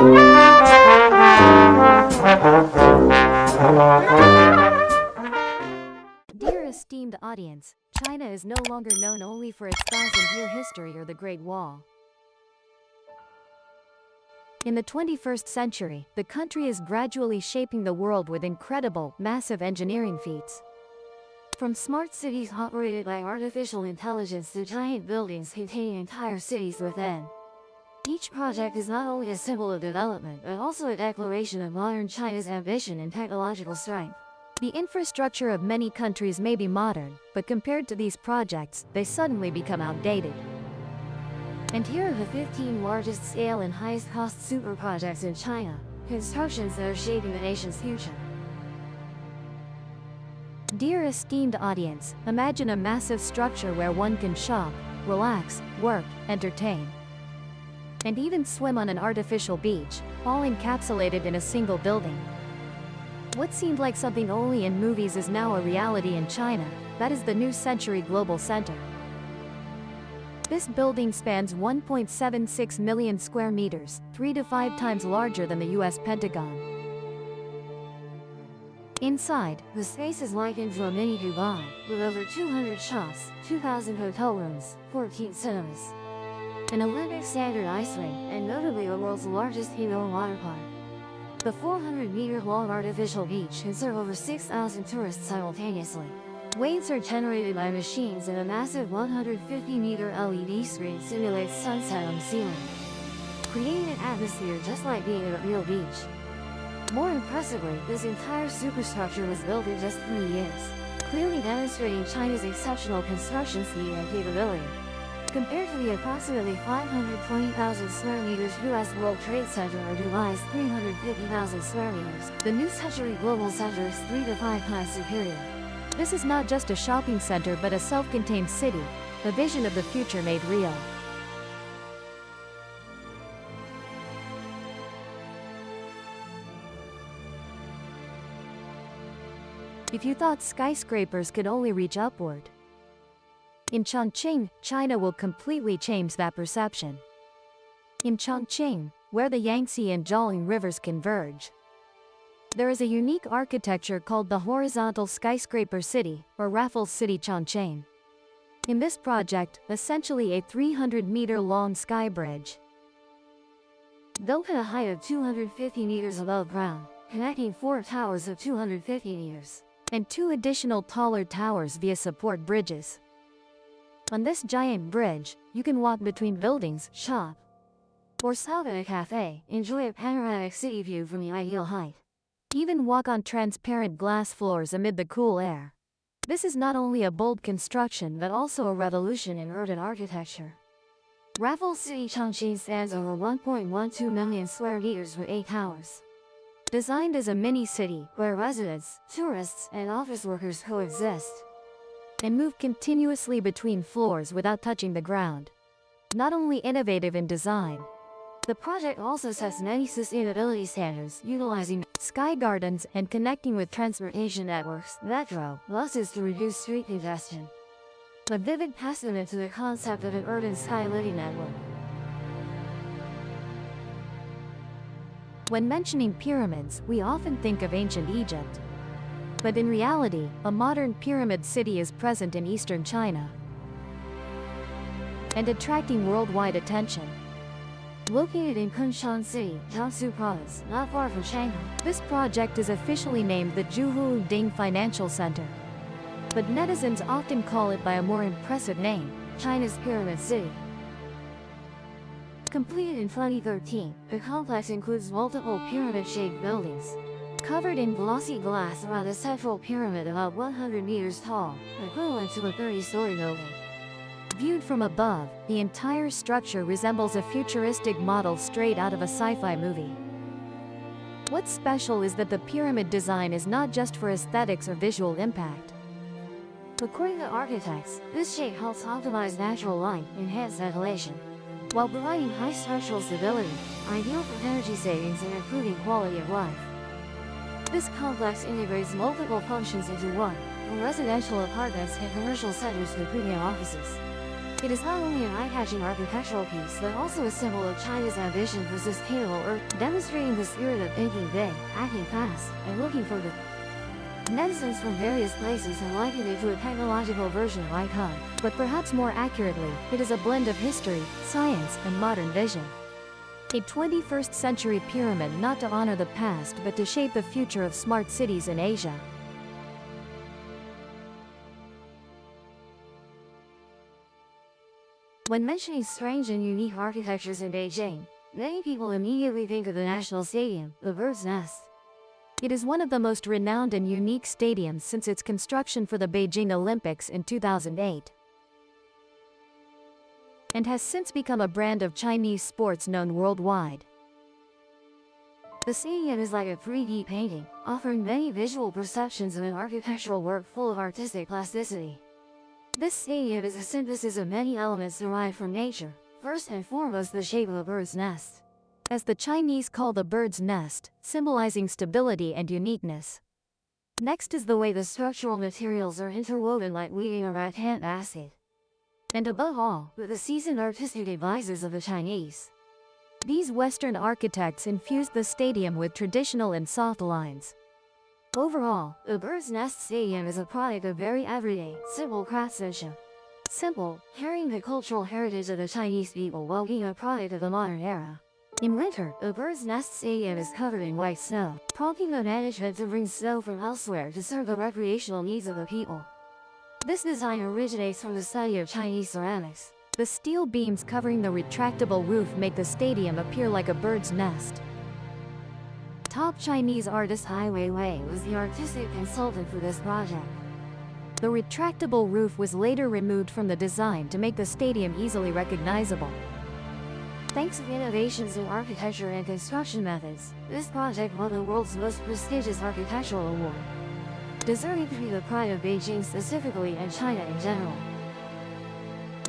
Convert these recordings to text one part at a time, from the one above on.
Dear esteemed audience, China is no longer known only for its thousand-year history or the Great Wall. In the 21st century, the country is gradually shaping the world with incredible, massive engineering feats. From smart cities operated by artificial intelligence to giant buildings containing entire cities within. Each project is not only a symbol of development, but also a declaration of modern China's ambition and technological strength. The infrastructure of many countries may be modern, but compared to these projects, they suddenly become outdated. And here are the 15 largest scale and highest cost super projects in China, constructions that are shaping the nation's future. Dear esteemed audience, imagine a massive structure where one can shop, relax, work, entertain, and even swim on an artificial beach, all encapsulated in a single building. What seemed like something only in movies is now a reality in China. That is the New Century Global Center. This building spans 1.76 million square meters, 3 to 5 times larger than the US Pentagon. Inside, the space is likened to a mini Dubai, with over 200 shops, 2,000 hotel rooms, 14 cinemas, an Olympic standard ice rink, and notably the world's largest indoor water park. The 400-meter-long artificial beach can serve over 6,000 tourists simultaneously. Waves are generated by machines, and a massive 150-meter LED screen simulates sunset on the ceiling, creating an atmosphere just like being at a real beach. More impressively, this entire superstructure was built in just 3 years, clearly demonstrating China's exceptional construction speed and capability. Compared to the approximately 520,000 square meters US World Trade Center or Dubai's 350,000 square meters, the New Century Global Center is 3 to 5 times superior. This is not just a shopping center but a self-contained city, a vision of the future made real. If you thought skyscrapers could only reach upward, in Chongqing, China will completely change that perception. In Chongqing, where the Yangtze and Jialing rivers converge, there is a unique architecture called the Horizontal Skyscraper City, or Raffles City Chongqing. In this project, essentially a 300-meter-long sky bridge, built at a height of 250 meters above ground, connecting 4 towers of 250 meters, and 2 additional taller towers via support bridges. On this giant bridge, you can walk between buildings, shop, or stop at a cafe, enjoy a panoramic city view from the ideal height. Even walk on transparent glass floors amid the cool air. This is not only a bold construction but also a revolution in urban architecture. Raffles City Chongqing stands over 1.12 million square meters with 8 towers. Designed as a mini-city where residents, tourists, and office workers coexist and move continuously between floors without touching the ground. Not only innovative in design, the project also sets many sustainability standards, utilizing sky gardens and connecting with transportation networks, metro, buses to reduce street congestion. A vivid testament to the concept of an urban sky living network. When mentioning pyramids, we often think of ancient Egypt. But in reality, a modern pyramid city is present in eastern China and attracting worldwide attention. Located in Kunshan City, Jiangsu Province, not far from Shanghai, this project is officially named the Zhuhou Ding Financial Center. But netizens often call it by a more impressive name, China's Pyramid City. Completed in 2013, the complex includes multiple pyramid-shaped buildings, covered in glossy glass around a central pyramid about 100 meters tall, equivalent to a 30-story building. Viewed from above, the entire structure resembles a futuristic model straight out of a sci-fi movie. What's special is that the pyramid design is not just for aesthetics or visual impact. According to architects, this shape helps optimize natural light, enhance ventilation, while providing high structural stability, ideal for energy savings and improving quality of life. This complex integrates multiple functions into one, from residential apartments and commercial centers to premium offices. It is not only an eye-catching architectural piece but also a symbol of China's ambition for sustainable Earth, demonstrating the spirit of thinking big, acting fast, and looking further. Netizens from various places have likened it to a technological version of icon, but perhaps more accurately, it is a blend of history, science, and modern vision. A 21st century pyramid not to honor the past but to shape the future of smart cities in Asia. When mentioning strange and unique architectures in Beijing, many people immediately think of the National Stadium, the Bird's Nest. It is one of the most renowned and unique stadiums since its construction for the Beijing Olympics in 2008, and has since become a brand of Chinese sports known worldwide. The stadium is like a 3D painting, offering many visual perceptions of an architectural work full of artistic plasticity. This stadium is a synthesis of many elements derived from nature, first and foremost the shape of a bird's nest, as the Chinese call the bird's nest, symbolizing stability and uniqueness. Next is the way the structural materials are interwoven like weaving a rattan basket. And above all, the seasoned artistic devices of the Chinese. These Western architects infused the stadium with traditional and soft lines. Overall, the Bird's Nest Stadium is a product of very everyday, simple craftsmanship. Simple, carrying the cultural heritage of the Chinese people while being a product of the modern era. In winter, the Bird's Nest Stadium is covered in white snow, prompting the management to bring snow from elsewhere to serve the recreational needs of the people. This design originates from the study of Chinese ceramics. The steel beams covering the retractable roof make the stadium appear like a bird's nest. Top Chinese artist Ai Weiwei was the artistic consultant for this project. The retractable roof was later removed from the design to make the stadium easily recognizable. Thanks to innovations in architecture and construction methods, this project won the world's most prestigious architectural award, deserving to be the pride of Beijing specifically and China in general.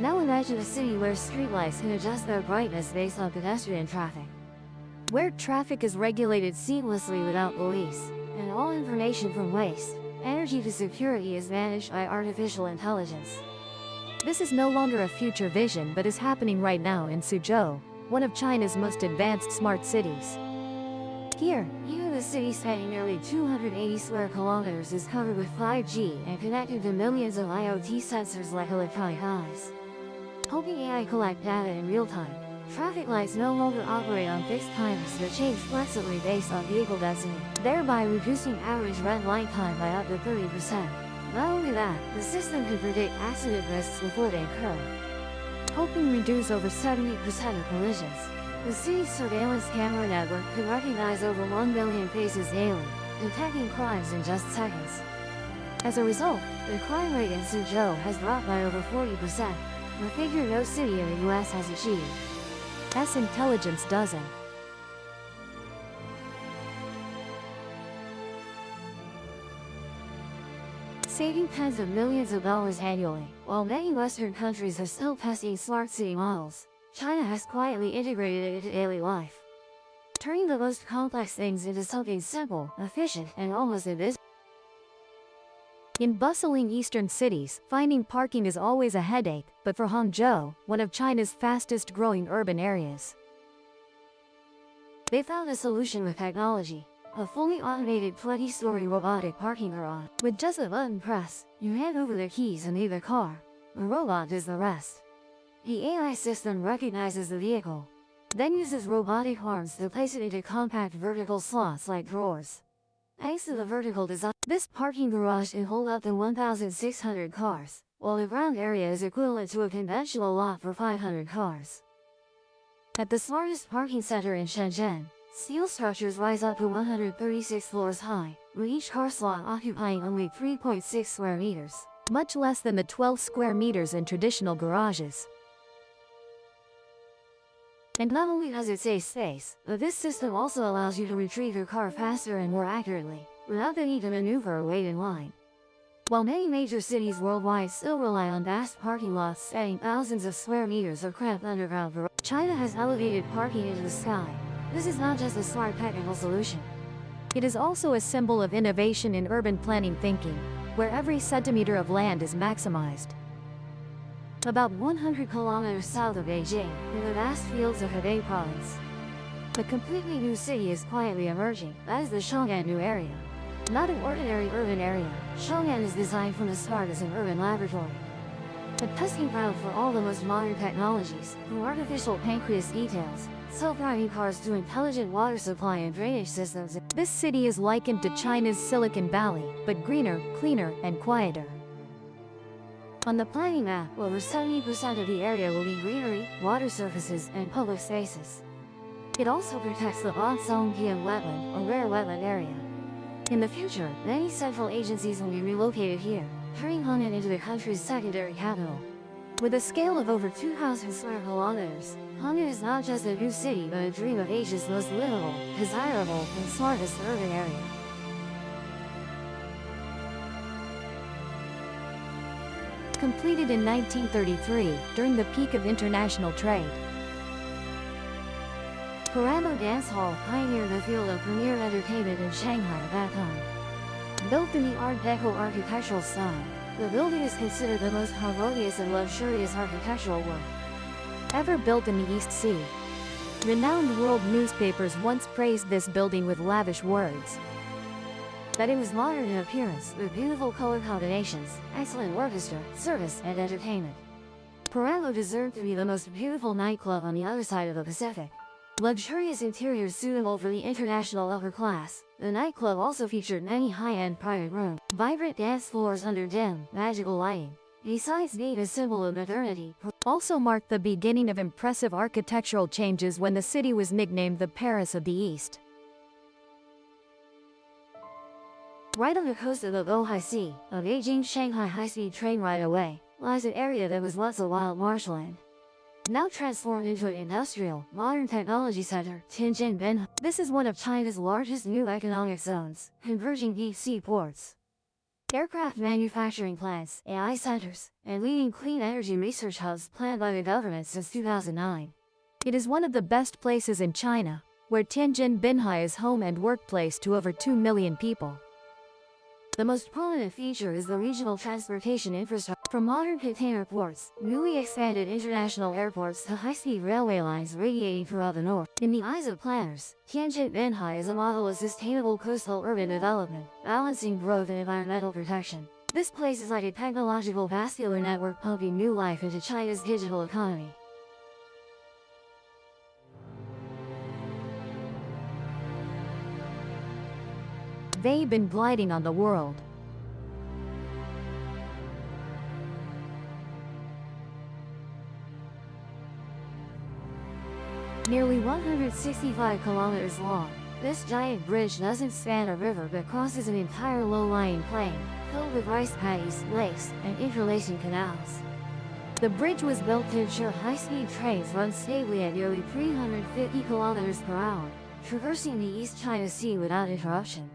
Now imagine a city where streetlights can adjust their brightness based on pedestrian traffic, where traffic is regulated seamlessly without police, and all information from waste, energy to security is managed by artificial intelligence. This is no longer a future vision but is happening right now in Suzhou, one of China's most advanced smart cities. Here, even the city spanning nearly 280 square kilometers is covered with 5G and connected to millions of IoT sensors like electronic eyes, helping AI collect data in real time. Traffic lights no longer operate on fixed timers but change flexibly based on vehicle density, thereby reducing average red light time by up to 30%. Not only that, the system can predict accident risks before they occur, helping reduce over 70% of collisions. The city's surveillance camera network can recognize over 1 billion faces daily, detecting crimes in just seconds. As a result, the crime rate in Suzhou has dropped by over 40%, a figure no city in the US has achieved. S intelligence doesn't. Saving tens of millions of dollars annually. While many Western countries are still testing smart city models, China has quietly integrated it into daily life, turning the most complex things into something simple, efficient, and almost invisible. In bustling eastern cities, finding parking is always a headache, but for Hangzhou, one of China's fastest-growing urban areas, they found a solution with technology. A fully automated 20-story robotic parking garage. With just a button press, you hand over the keys and leave the car. The robot does the rest. The AI system recognizes the vehicle, then uses robotic arms to place it into compact vertical slots like drawers. Thanks to the vertical design, this parking garage can hold up to 1,600 cars, while the ground area is equivalent to a conventional lot for 500 cars. At the smartest parking center in Shenzhen, steel structures rise up to 136 floors high, with each car slot occupying only 3.6 square meters, much less than the 12 square meters in traditional garages. And not only does it save space, but this system also allows you to retrieve your car faster and more accurately, without the need to maneuver or wait in line. While many major cities worldwide still rely on vast parking lots spanning thousands of square meters of cramped underground garages, China has elevated parking into the sky. This is not just a smart technical solution. It is also a symbol of innovation in urban planning thinking, where every centimeter of land is maximized. About 100 kilometers south of Beijing, in the vast fields of Hebei province. A completely new city is quietly emerging, that is the Chang'an New Area. Not an ordinary urban area, Chang'an is designed from the start as an urban laboratory. A testing ground for all the most modern technologies, from artificial pancreas details, self-driving cars to intelligent water supply and drainage systems. This city is likened to China's Silicon Valley, but greener, cleaner, and quieter. On the planning map, over 70% of the area will be greenery, water surfaces, and public spaces. It also protects the Bansongjiang wetland, or rare wetland area. In the future, many central agencies will be relocated here, turning Hainan into the country's secondary capital. With a scale of over 2,000 square kilometers, Hainan is not just a new city but a dream of Asia's most livable, desirable, and smartest urban area. Completed in 1933, during the peak of international trade. Paramo Dance Hall pioneered the field of premier entertainment in Shanghai at that time. Built in the Art Deco architectural style, the building is considered the most harmonious and luxurious architectural work ever built in the East Sea. Renowned world newspapers once praised this building with lavish words. That it was modern in appearance, with beautiful color combinations, excellent orchestra, service, and entertainment. Paramo deserved to be the most beautiful nightclub on the other side of the Pacific. Luxurious interiors suitable for the international upper class, the nightclub also featured many high-end private rooms, vibrant dance floors under dim, magical lighting. Besides being a symbol of modernity, also marked the beginning of impressive architectural changes when the city was nicknamed the Paris of the East. Right on the coast of the Bohai Sea, a Beijing-Shanghai high-speed train right away, lies an area that was once a wild marshland. Now transformed into an industrial, modern technology center, Tianjin Binhai. This is one of China's largest new economic zones, converging deep-sea ports, aircraft manufacturing plants, AI centers, and leading clean energy research hubs planned by the government since 2009. It is one of the best places in China, where Tianjin Binhai is home and workplace to over 2 million people. The most prominent feature is the regional transportation infrastructure. From modern container ports, newly expanded international airports to high-speed railway lines radiating throughout the north. In the eyes of planners, Tianjin Binhai is a model of sustainable coastal urban development, balancing growth and environmental protection. This place is like a technological vascular network pumping new life into China's digital economy. They've been gliding on the world. Nearly 165 kilometers long, this giant bridge doesn't span a river but crosses an entire low-lying plain, filled with rice paddies, lakes, and interlacing canals. The bridge was built to ensure high-speed trains run stably at nearly 350 kilometers per hour, traversing the East China Sea without interruption.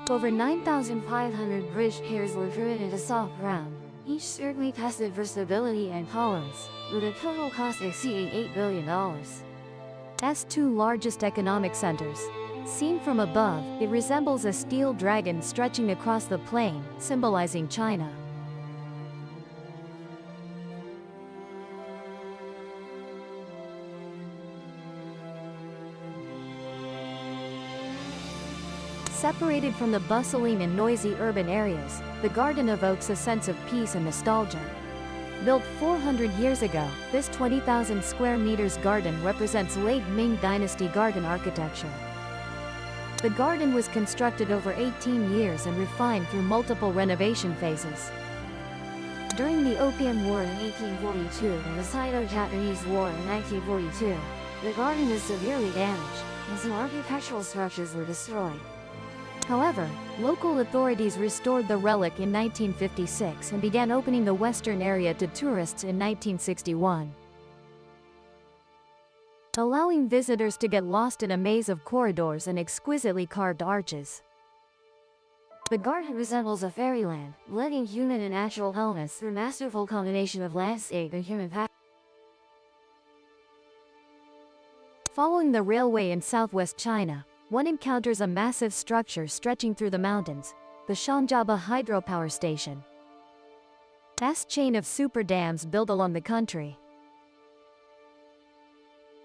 Over 9,500 bridge piers were driven into soft ground, each strictly tested for stability and tolerance, with a total cost exceeding $8 billion. As two largest economic centers. Seen from above, it resembles a steel dragon stretching across the plain, symbolizing China. Separated from the bustling and noisy urban areas, the garden evokes a sense of peace and nostalgia. Built 400 years ago, this 20,000 square meters garden represents late Ming Dynasty garden architecture. The garden was constructed over 18 years and refined through multiple renovation phases. During the Opium War in 1842 and the Sino-Japanese War in 1942, the garden was severely damaged, and some architectural structures were destroyed. However, local authorities restored the relic in 1956 and began opening the western area to tourists in 1961, allowing visitors to get lost in a maze of corridors and exquisitely carved arches. The garden resembles a fairyland, blending human and natural elements through a masterful combination of landscape and human pattern. Following the railway in southwest China, one encounters a massive structure stretching through the mountains, the Shangjiaba hydropower station. vast chain of super dams built along the country.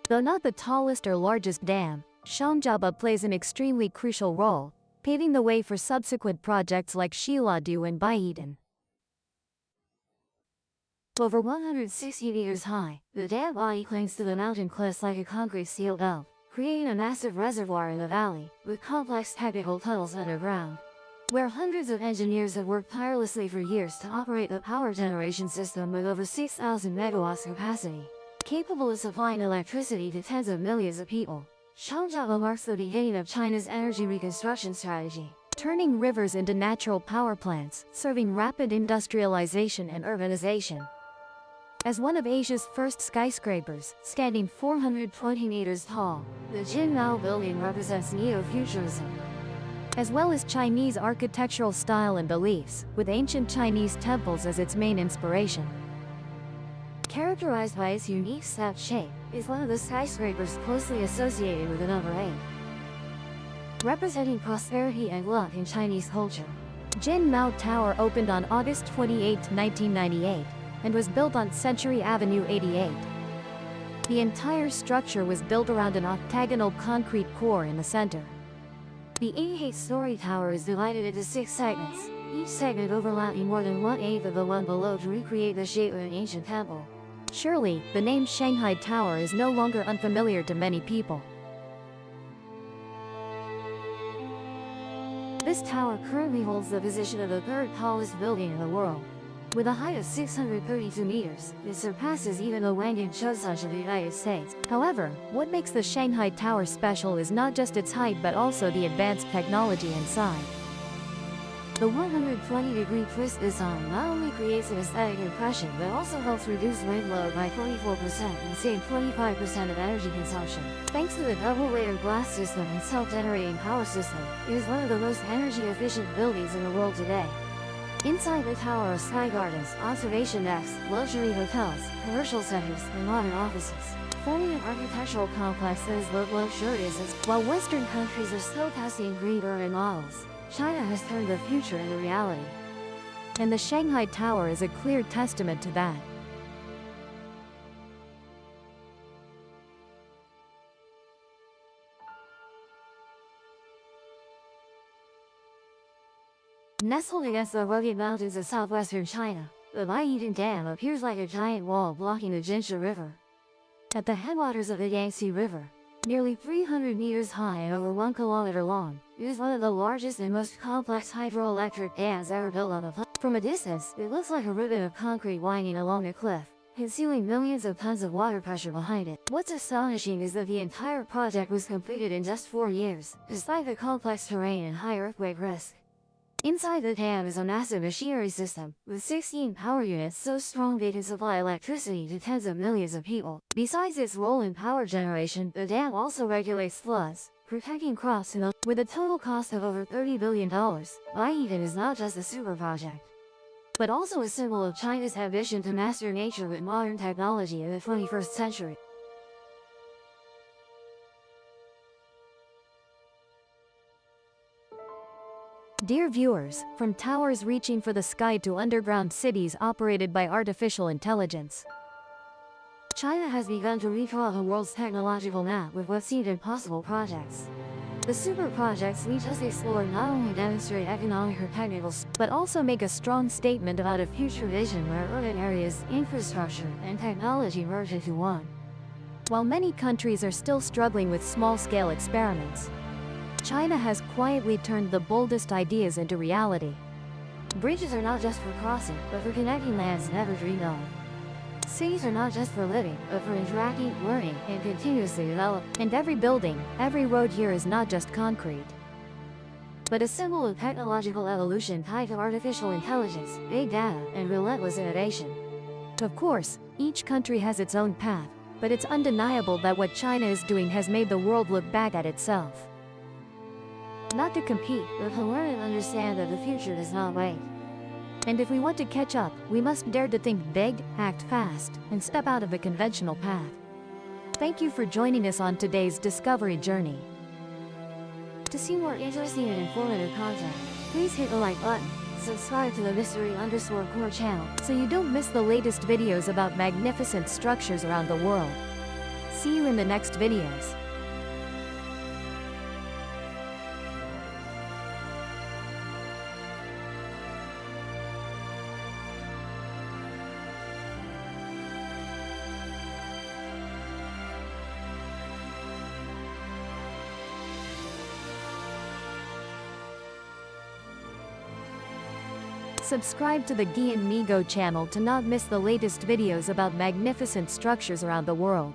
Though not the tallest or largest dam, Shangjiaba plays an extremely crucial role, paving the way for subsequent projects like Shiladu and Baidan. Over 160 meters high, the dam body clings to the mountain cliffs like a concrete sealed valve, creating a massive reservoir in the valley, with complex technical tunnels underground, where hundreds of engineers have worked tirelessly for years to operate the power generation system with over 6,000 megawatts capacity, capable of supplying electricity to tens of millions of people. Shangjiaba marks the beginning of China's energy reconstruction strategy, turning rivers into natural power plants, serving rapid industrialization and urbanization. As one of Asia's first skyscrapers, standing 420 meters tall, the Jinmao building represents neo-futurism, as well as Chinese architectural style and beliefs, with ancient Chinese temples as its main inspiration. Characterized by its unique step shape, is one of the skyscrapers closely associated with the number 8, representing prosperity and luck in Chinese culture. Jinmao Tower opened on August 28, 1998, and was built on Century Avenue 88. The entire structure was built around an octagonal concrete core in the center. The 88-story tower is divided into 6 segments, each segment overlapping more than 1/8 of the one below to recreate the shape of an ancient temple. Surely, the name Shanghai Tower is no longer unfamiliar to many people. This tower currently holds the position of the 3rd tallest building in the world. With a height of 632 meters, it surpasses even the Wangan Chosunj of the United States. However, what makes the Shanghai Tower special is not just its height but also the advanced technology inside. The 120-degree twist design not only creates an aesthetic impression but also helps reduce wind load by 24% and save 25% of energy consumption. Thanks to the double-layered glass system and self-generating power system, it is one of the most energy-efficient buildings in the world today. Inside the tower are sky gardens, observation decks, luxury hotels, commercial centers, and modern offices, forming an architectural complex that is both luxurious and while Western countries are still testing green urban models, China has turned the future into reality. And the Shanghai Tower is a clear testament to that. Nestled against the rugged mountains of southwestern China, the Baidan Dam appears like a giant wall blocking the Jinsha River. At the headwaters of the Yangtze River, nearly 300 meters high and over 1 kilometer long, it is one of the largest and most complex hydroelectric dams ever built on the planet. From a distance, it looks like a ribbon of concrete winding along a cliff, concealing millions of tons of water pressure behind it. What's astonishing is that the entire project was completed in just 4 years, despite the complex terrain and high earthquake risk. Inside the dam is a massive machinery system, with 16 power units so strong they can supply electricity to tens of millions of people. Besides its role in power generation, the dam also regulates floods, protecting crops with a total cost of over $30 billion. Baidan is not just a super project, but also a symbol of China's ambition to master nature with modern technology in the 21st century. Dear viewers, from towers reaching for the sky to underground cities operated by artificial intelligence, China has begun to redraw the world's technological map with what seemed impossible projects. The super projects we just explored not only demonstrate economic or technical, but also make a strong statement about a future vision where urban areas, infrastructure, and technology merge into one. While many countries are still struggling with small-scale experiments, China has quietly turned the boldest ideas into reality. Bridges are not just for crossing, but for connecting lands never dreamed of. Cities are not just for living, but for interacting, learning, and continuously developing. And every building, every road here is not just concrete, but a symbol of technological evolution tied to artificial intelligence, big data, and relentless innovation. Of course, each country has its own path, but it's undeniable that what China is doing has made the world look back at itself. Not to compete, but to learn and understand that the future does not wait. And if we want to catch up, we must dare to think big, act fast, and step out of the conventional path. Thank you for joining us on today's discovery journey. To see more interesting and informative content, please hit the like button, Subscribe to the mystery_core channel so you don't miss the latest videos about magnificent structures around the world. See you in the next videos. Subscribe to the Gian Migo channel to not miss the latest videos about magnificent structures around the world.